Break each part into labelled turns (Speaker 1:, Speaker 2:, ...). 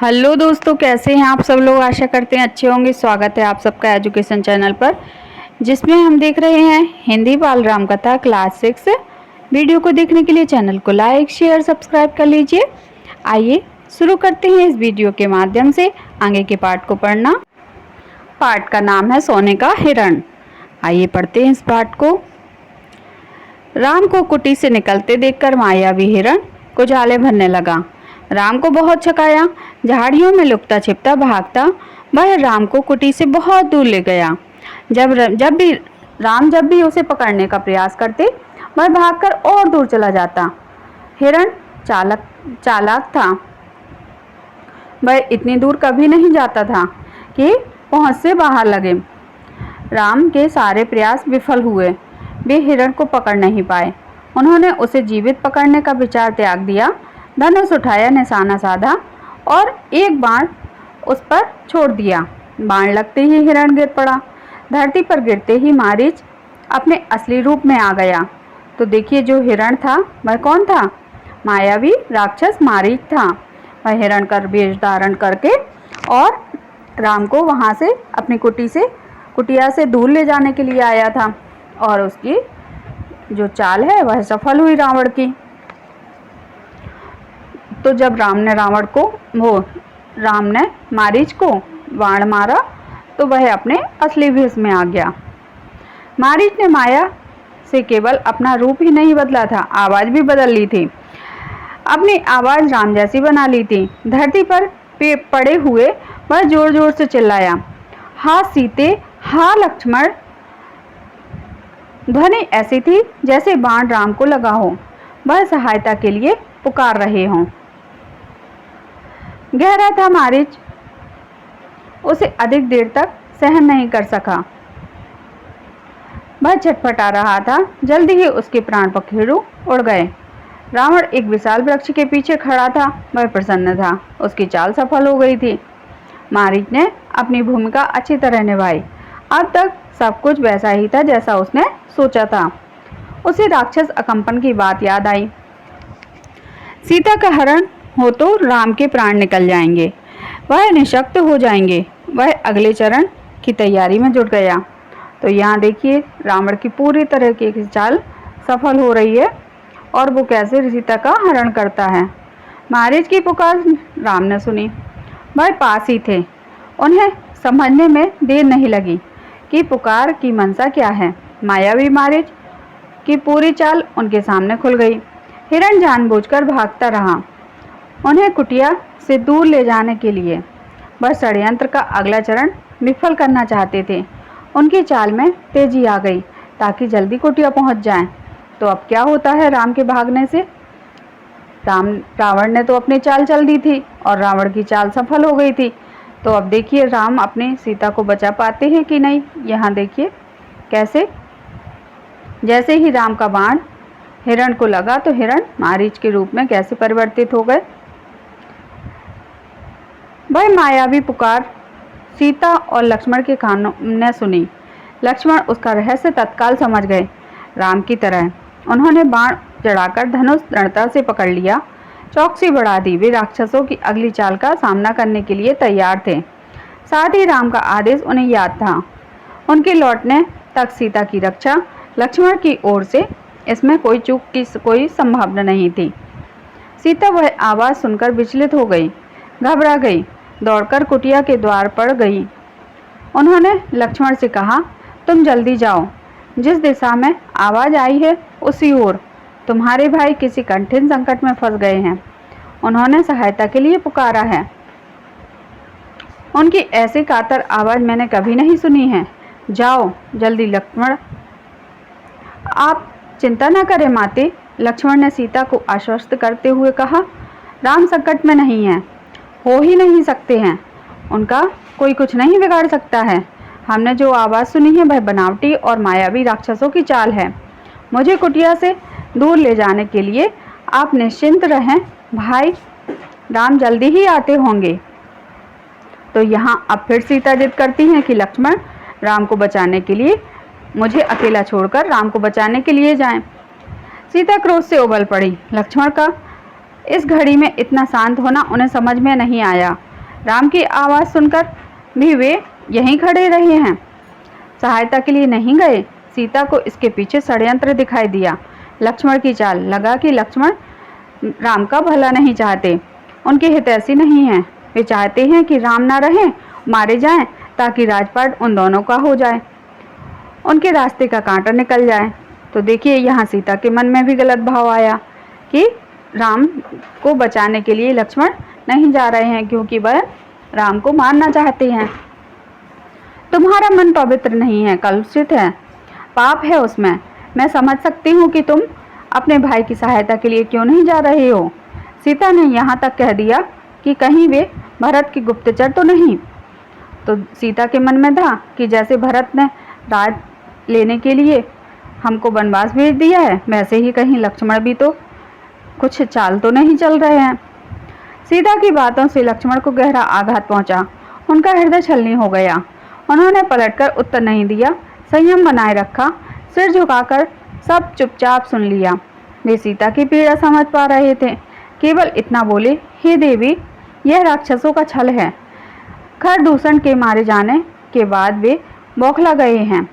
Speaker 1: Hello दोस्तों, कैसे हैं आप सब लोग। आशा करते हैं अच्छे होंगे। स्वागत है आप सबका एजुकेशन चैनल पर, जिसमें हम देख रहे हैं हिंदी बाल राम कथा क्लास 6। वीडियो को देखने के लिए चैनल को लाइक शेयर सब्सक्राइब कर लीजिए। आइए शुरू करते हैं इस वीडियो के माध्यम से आगे के पाठ को पढ़ना। पाठ का नाम है सोने का हिरण। आइए पढ़ते हैं इस पाठ को। राम को कुटी से निकलते देखकर मायावी हिरण कुचाले भरने लगा। राम को बहुत छकाया। झाड़ियों में लुकता छिपता भागता वह राम को कुटी से बहुत दूर ले गया। जब भी उसे पकड़ने का प्रयास करते, वह भागकर और दूर चला जाता। हिरण चालाक था। वह इतनी दूर कभी नहीं जाता था कि पहुंच से बाहर लगे। राम के सारे प्रयास विफल हुए। वे हिरण को पकड़ नहीं पाए। उन्होंने उसे जीवित पकड़ने का विचार त्याग दिया। धनुष उठाया, निशाना साधा और एक बाण उस पर छोड़ दिया। बाण लगते ही हिरण गिर पड़ा। धरती पर गिरते ही मारीच अपने असली रूप में आ गया। तो देखिए, जो हिरण था वह कौन था? मायावी राक्षस मारीच था। वह हिरण का वेश धारण करके और राम को वहां से अपनी कुटिया से दूर ले जाने के लिए आया था। और उसकी जो चाल है वह सफल हुई रावण की। तो जब राम ने मारीच को बाण मारा तो वह अपने असली भेष में आ गया। मारीच ने माया से केवल अपना रूप ही नहीं बदला था, आवाज भी बदल ली थी। अपनी आवाज राम जैसी बना ली थी। धरती पर पड़े हुए वह जोर जोर से चिल्लाया, हा सीते, हा लक्ष्मण। ध्वनि ऐसी थी जैसे बाण राम को लगा हो, वह सहायता के लिए पुकार रहे हों। गहरा था मारीच, उसे अधिक देर तक सहन नहीं कर सका। वह छटपटा रहा था। जल्दी ही उसके प्राण पखेरु उड़ गए। रावण एक विशाल वृक्ष के पीछे खड़ा था। वह प्रसन्न था, उसकी चाल सफल हो गई थी। मारीच ने अपनी भूमिका अच्छी तरह निभाई। अब तक सब कुछ वैसा ही था जैसा उसने सोचा था। उसे राक्षस अकंपन की बात याद आई। सीता का हरण हो तो राम के प्राण निकल जाएंगे, वह निशक्त हो जाएंगे। वह अगले चरण की तैयारी में जुट गया। तो यहाँ देखिए, रावण की पूरी तरह की चाल सफल हो रही है और वो कैसे सीता का हरण करता है। मारीच की पुकार राम ने सुनी। वह पास ही थे। उन्हें समझने में देर नहीं लगी कि पुकार की मंशा क्या है। मायावी मारीच की पूरी चाल उनके सामने खुल गई। हिरण जानबूझकर भागता रहा, उन्हें कुटिया से दूर ले जाने के लिए। वह षड्यंत्र का अगला चरण विफल करना चाहते थे। उनकी चाल में तेजी आ गई ताकि जल्दी कुटिया पहुंच जाएं। तो अब क्या होता है राम के भागने से? रावण ने तो अपनी चाल चल दी थी और रावण की चाल सफल हो गई थी। तो अब देखिए, राम अपनी सीता को बचा पाते हैं कि नहीं। यहाँ देखिए कैसे, जैसे ही राम का बाण हिरण को लगा तो हिरण मारीच के रूप में कैसे परिवर्तित हो गए। वह मायावी पुकार सीता और लक्ष्मण के कानों ने सुनी। लक्ष्मण उसका रहस्य तत्काल समझ गए। राम की तरह उन्होंने बाण चढ़ाकर धनुष दृढ़ता से पकड़ लिया। चौकसी बढ़ा दी। वे राक्षसों की अगली चाल का सामना करने के लिए तैयार थे। साथ ही राम का आदेश उन्हें याद था। उनके लौटने तक सीता की रक्षा लक्ष्मण की ओर से, इसमें कोई चूक की कोई संभावना नहीं थी। सीता वह आवाज़ सुनकर विचलित हो गई, घबरा गई, दौड़कर कुटिया के द्वार पर गई। उन्होंने लक्ष्मण से कहा, तुम जल्दी जाओ, जिस दिशा में आवाज़ आई है उसी ओर। तुम्हारे भाई किसी कठिन संकट में फंस गए हैं, उन्होंने सहायता के लिए पुकारा है। उनकी ऐसी कातर आवाज़ मैंने कभी नहीं सुनी है। जाओ जल्दी। लक्ष्मण, आप चिंता न करें माते, लक्ष्मण ने सीता को आश्वस्त करते हुए कहा। राम संकट में नहीं है, हो ही नहीं सकते हैं। उनका कोई कुछ नहीं बिगाड़ सकता है। हमने जो आवाज़ सुनी है वह बनावटी और मायावी राक्षसों की चाल है। मुझे कुटिया से दूर ले जाने के लिए आप निश्चिंत रहें, भाई राम जल्दी ही आते होंगे। तो यहाँ अब फिर सीता जिद करती हैं कि लक्ष्मण राम को बचाने के लिए मुझे अकेला छोड़कर राम को बचाने के लिए जाएं। सीता क्रोध से उबल पड़ी। लक्ष्मण का इस घड़ी में इतना शांत होना उन्हें समझ में नहीं आया। राम की आवाज़ सुनकर भी वे यहीं खड़े रहे हैं, सहायता के लिए नहीं गए। सीता को इसके पीछे षड्यंत्र दिखाई दिया। लक्ष्मण की चाल लगा कि लक्ष्मण राम का भला नहीं चाहते, उनकी हितैषी नहीं है। वे चाहते हैं कि राम ना रहें, मारे जाएं, ताकि राजपाट उन दोनों का हो जाए, उनके रास्ते का कांटा निकल जाए। तो देखिए यहाँ सीता के मन में भी गलत भाव आया कि राम को बचाने के लिए लक्ष्मण नहीं जा रहे हैं, क्योंकि वह राम को मारना चाहते हैं। तुम्हारा मन पवित्र नहीं है, कलुषित है, पाप है उसमें। मैं समझ सकती हूँ कि तुम अपने भाई की सहायता के लिए क्यों नहीं जा रहे हो। सीता ने यहाँ तक कह दिया कि कहीं वे भरत की गुप्तचर तो नहीं। तो सीता के मन में था कि जैसे भरत ने राज लेने के लिए हमको वनवास भेज दिया है, वैसे ही कहीं लक्ष्मण भी तो कुछ चाल तो नहीं चल रहे हैं। सीता की बातों से लक्ष्मण को गहरा आघात पहुंचा। उनका हृदय छलनी हो गया। उन्होंने पलटकर उत्तर नहीं दिया, संयम बनाए रखा, सिर झुकाकर सब चुपचाप सुन लिया। वे सीता की पीड़ा समझ पा रहे थे। केवल इतना बोले, हे देवी, यह राक्षसों का छल है। खर दूषण के मारे जाने के बाद वे बौखला गए हैं,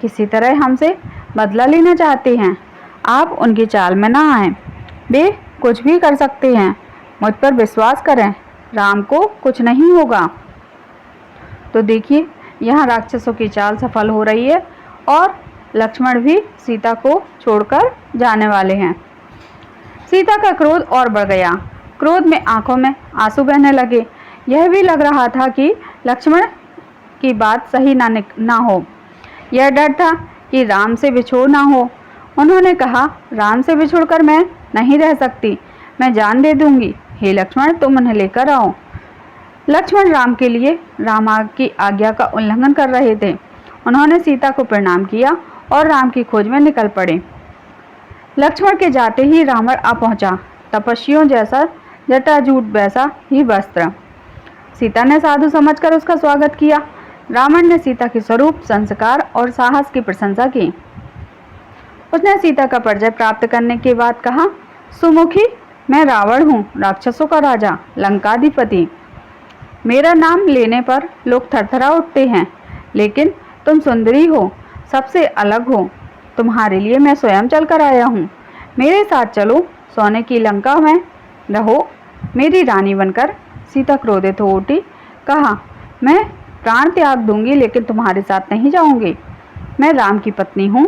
Speaker 1: किसी तरह हमसे बदला लेना चाहते हैं। आप उनकी चाल में ना आए, वे कुछ भी कर सकते हैं। मुझ पर विश्वास करें, राम को कुछ नहीं होगा। तो देखिए यहाँ राक्षसों की चाल सफल हो रही है और लक्ष्मण भी सीता को छोड़कर जाने वाले हैं। सीता का क्रोध और बढ़ गया। क्रोध में आंखों में आंसू बहने लगे। यह भी लग रहा था कि लक्ष्मण की बात सही ना हो। यह डर था कि राम से बिछोड़ ना हो। उन्होंने कहा, राम से बिछुड़कर मैं नहीं रह सकती, मैं जान दे दूंगी। हे लक्ष्मण, तुम उन्हें लेकर आओ। लक्ष्मण राम के लिए राम की आज्ञा का उल्लंघन कर रहे थे। उन्होंने सीता को प्रणाम किया और राम की खोज में निकल पड़े। लक्ष्मण के जाते ही रावण आ पहुंचा, तपस्वियों जैसा, जटाजूट वैसा ही वस्त्र। सीता ने साधु समझकर उसका स्वागत किया। रावण ने सीता के स्वरूप, संस्कार और साहस की प्रशंसा की। उसने सीता का परिचय प्राप्त करने के बाद कहा, सुमुखी, मैं रावण हूँ, राक्षसों का राजा, लंकाधिपति। मेरा नाम लेने पर लोग थरथरा उठते हैं, लेकिन तुम सुंदरी हो, सबसे अलग हो। तुम्हारे लिए मैं स्वयं चलकर आया हूँ। मेरे साथ चलो, सोने की लंका में रहो, मेरी रानी बनकर। सीता क्रोधित हो उठी, कहा, मैं प्राण त्याग दूंगी, लेकिन तुम्हारे साथ नहीं जाऊंगी। मैं राम की पत्नी हूँ,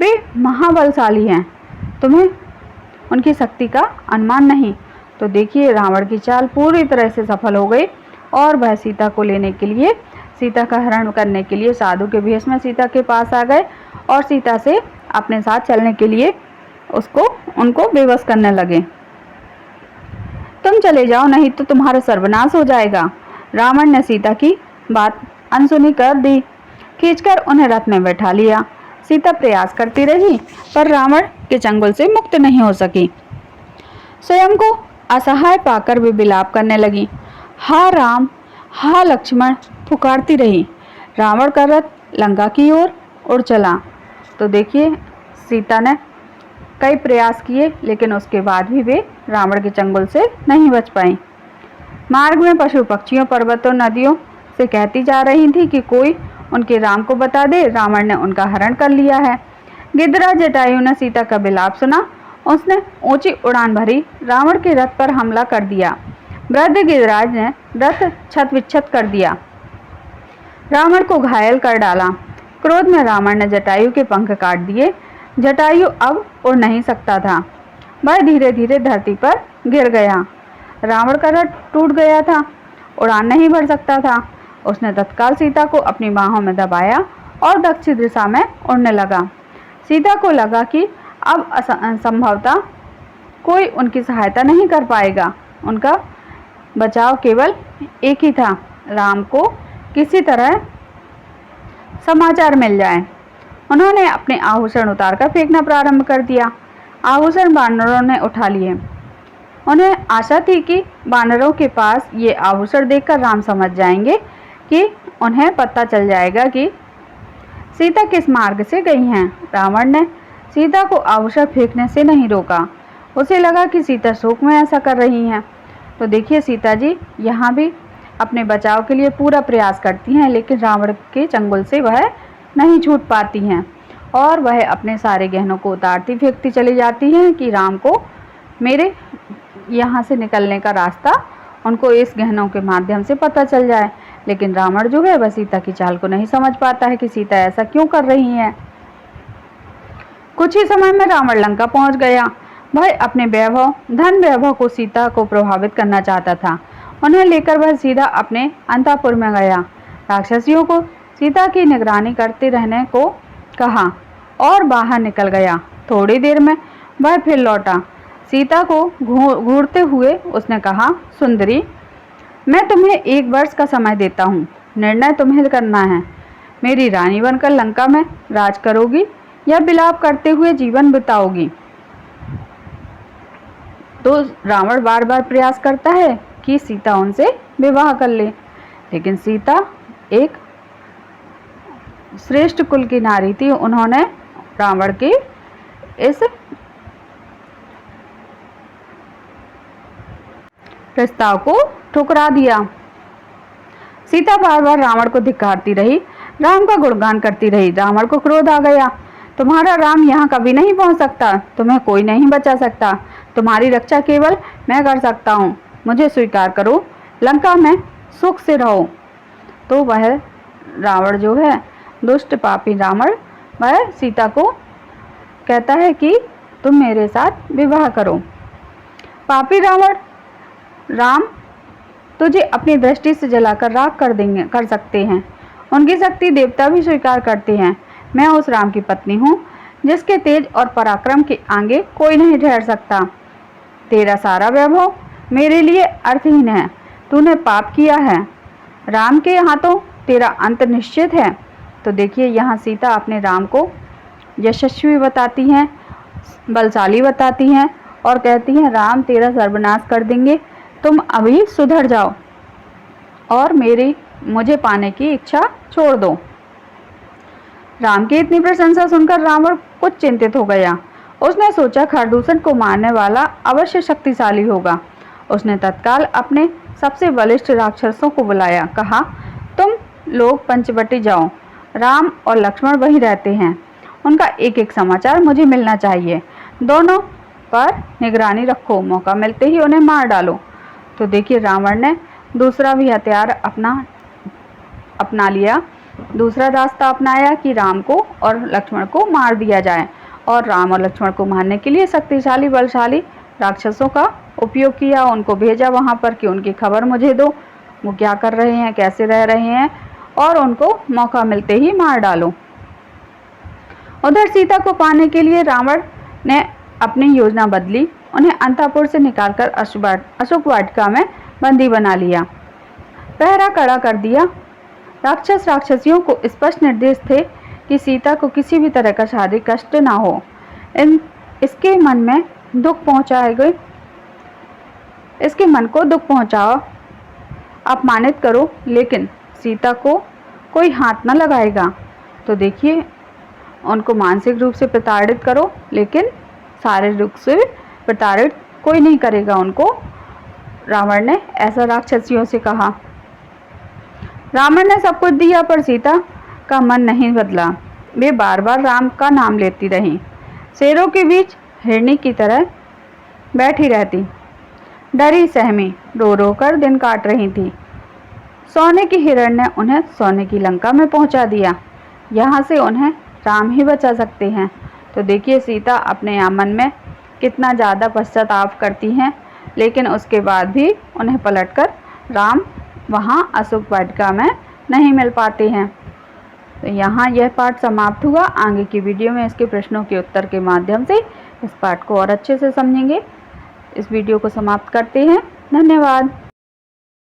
Speaker 1: वे महाबलशाली हैं, तुम्हें उनकी शक्ति का अनुमान नहीं। तो देखिए रावण की चाल पूरी तरह से सफल हो गई और वह सीता को लेने के लिए, सीता का हरण करने के लिए साधु के भेष में सीता के पास आ गए और सीता से अपने साथ चलने के लिए उनको बेबस करने लगे। तुम चले जाओ, नहीं तो तुम्हारा सर्वनाश हो जाएगा। रावण ने सीता की बात अनसुनी कर दी। खींचकर उन्हें रथ में बैठा लिया। सीता प्रयास करती रही, पर रावण के चंगुल से मुक्त नहीं हो सकी। स्वयं को असहाय पाकर वे विलाप करने लगी। हा राम, हा लक्ष्मण पुकारती रही। रावण का रथ लंका की ओर उड़ चला। तो देखिए सीता ने कई प्रयास किए, लेकिन उसके बाद भी वे रावण के चंगुल से नहीं बच पाई। मार्ग में पशु पक्षियों, पर्वतों, नदियों से कहती जा रही थी कि कोई उनके राम को बता दे, रावण ने उनका हरण कर लिया है। गिद्धराज जटायु ने सीता का विलाप सुना। उसने ऊंची उड़ान भरी, रावण के रथ पर हमला कर दिया। वृद्ध गिद्धराज ने रथ छत विच्छत कर दिया, रावण को घायल कर डाला। क्रोध में रावण ने जटायु के पंख काट दिए। जटायु अब उड़ नहीं सकता था, वह धीरे धीरे धरती पर गिर गया। रावण का रथ टूट गया था, उड़ान नहीं भर सकता था। उसने तत्काल सीता को अपनी बाहों में दबाया और दक्षिण दिशा में उड़ने लगा। सीता को लगा कि अब संभवतः कोई उनकी सहायता नहीं कर पाएगा। उनका बचाव केवल एक ही था, राम को किसी तरह समाचार मिल जाए। उन्होंने अपने आभूषण उतारकर फेंकना प्रारंभ कर दिया। आभूषण वानरों ने उठा लिए। उन्हें आशा थी कि वानरों के पास ये आभूषण देखकर राम समझ जाएंगे, कि उन्हें पता चल जाएगा कि सीता किस मार्ग से गई हैं। रावण ने सीता को आभूषण फेंकने से नहीं रोका। उसे लगा कि सीता शोक में ऐसा कर रही हैं। तो देखिए सीता जी यहाँ भी अपने बचाव के लिए पूरा प्रयास करती हैं, लेकिन रावण के चंगुल से वह नहीं छूट पाती हैं और वह अपने सारे गहनों को उतारती फेंकती चली जाती हैं कि राम को मेरे यहाँ से निकलने का रास्ता उनको इस गहनों के माध्यम से पता चल जाए। लेकिन रावण जो है वह सीता की चाल को नहीं समझ पाता है कि सीता ऐसा क्यों कर रही है। कुछ ही समय में रावण लंका पहुंच गया। वह अपने वैभव धन वैभव को सीता को प्रभावित करना चाहता था। उन्हें लेकर वह सीधा अपने अंतःपुर में गया। राक्षसियों को सीता की निगरानी करते रहने को कहा और बाहर निकल गया। थोड़ी देर में वह फिर लौटा। सीता को घूरते हुए उसने कहा, सुंदरी, मैं तुम्हें 1 वर्ष का समय देता हूँ। निर्णय तुम्हें करना है। मेरी रानी बनकर लंका में राज करोगी या विलाप करते हुए जीवन बिताओगी। तो रावण बार बार प्रयास करता है कि सीता उनसे विवाह कर ले, लेकिन सीता एक श्रेष्ठ कुल की नारी थी। उन्होंने रावण के इस प्रस्ताव को ठुकरा दिया। सीता बार बार रावण को धिक्कारती रही, राम का गुणगान करती रही। रावण को क्रोध आ गया। तुम्हारा राम यहाँ कभी नहीं पहुँच सकता, तुम्हें कोई नहीं बचा सकता, तुम्हारी रक्षा केवल मैं कर सकता हूँ। मुझे स्वीकार करो, लंका में सुख से रहो। तो वह रावण जो है, दुष्ट पापी रावण, वह सीता को कहता है कि तुम मेरे साथ विवाह करो। पापी रावण, राम तुझे अपनी दृष्टि से जलाकर राख कर सकते हैं। उनकी शक्ति देवता भी स्वीकार करते हैं। मैं उस राम की पत्नी हूँ जिसके तेज और पराक्रम के आगे कोई नहीं ठहर सकता। तेरा सारा वैभव मेरे लिए अर्थहीन है। तूने पाप किया है। राम के हाथों तेरा अंत निश्चित है। तो देखिए, यहाँ सीता अपने राम को यशस्वी बताती हैं, बलशाली बताती हैं और कहती हैं, राम तेरा सर्वनाश कर देंगे, तुम अभी सुधर जाओ और मुझे पाने की इच्छा छोड़ दो। राम की इतनी प्रशंसा सुनकर रावण कुछ चिंतित हो गया। उसने सोचा, खरदूषण को मारने वाला अवश्य शक्तिशाली होगा। उसने तत्काल अपने सबसे बलिष्ठ राक्षसों को बुलाया। कहा, तुम लोग पंचवटी जाओ। राम और लक्ष्मण वहीं रहते हैं। उनका एक एक समाचार मुझे मिलना चाहिए। दोनों पर निगरानी रखो, मौका मिलते ही उन्हें मार डालो। तो देखिए, रावण ने दूसरा भी हथियार अपना लिया, दूसरा रास्ता अपनाया कि राम को और लक्ष्मण को मार दिया जाए। और राम और लक्ष्मण को मारने के लिए शक्तिशाली बलशाली राक्षसों का उपयोग किया। उनको भेजा वहां पर कि उनकी खबर मुझे दो, वो क्या कर रहे हैं, कैसे रह रहे हैं, और उनको मौका मिलते ही मार डालो। उधर सीता को पाने के लिए रावण ने अपनी योजना बदली। उन्हें अंतःपुर से निकालकर अशोक वाटिका में बंदी बना लिया, पहरा कड़ा कर दिया। राक्षसियों को स्पष्ट निर्देश थे कि सीता को किसी भी तरह का शारीरिक कष्ट ना हो। इसके मन को दुख पहुंचाओ, अपमानित करो, लेकिन सीता को कोई हाथ न लगाएगा। तो देखिए, उनको मानसिक रूप से प्रताड़ित करो, लेकिन शारीरिक रूप से प्रताड़ित कोई नहीं करेगा उनको। रावण ने ऐसा राक्षसियों से कहा। रावण ने सब कुछ दिया, पर सीता का मन नहीं बदला। वे बार बार राम का नाम लेती रहीं। शेरों के बीच हिरनी की तरह बैठी रहती, डरी सहमी रो रो कर दिन काट रही थी। सोने की हिरण ने उन्हें सोने की लंका में पहुंचा दिया। यहाँ से उन्हें राम ही बचा सकते हैं। तो देखिए, सीता अपने मन में कितना ज़्यादा पश्चाताप करती हैं, लेकिन उसके बाद भी उन्हें पलटकर राम वहाँ अशोक वाटिका में नहीं मिल पाते हैं। तो यहाँ यह पाठ समाप्त हुआ। आगे की वीडियो में इसके प्रश्नों के उत्तर के माध्यम से इस पाठ को और अच्छे से समझेंगे। इस वीडियो को समाप्त करते हैं। धन्यवाद।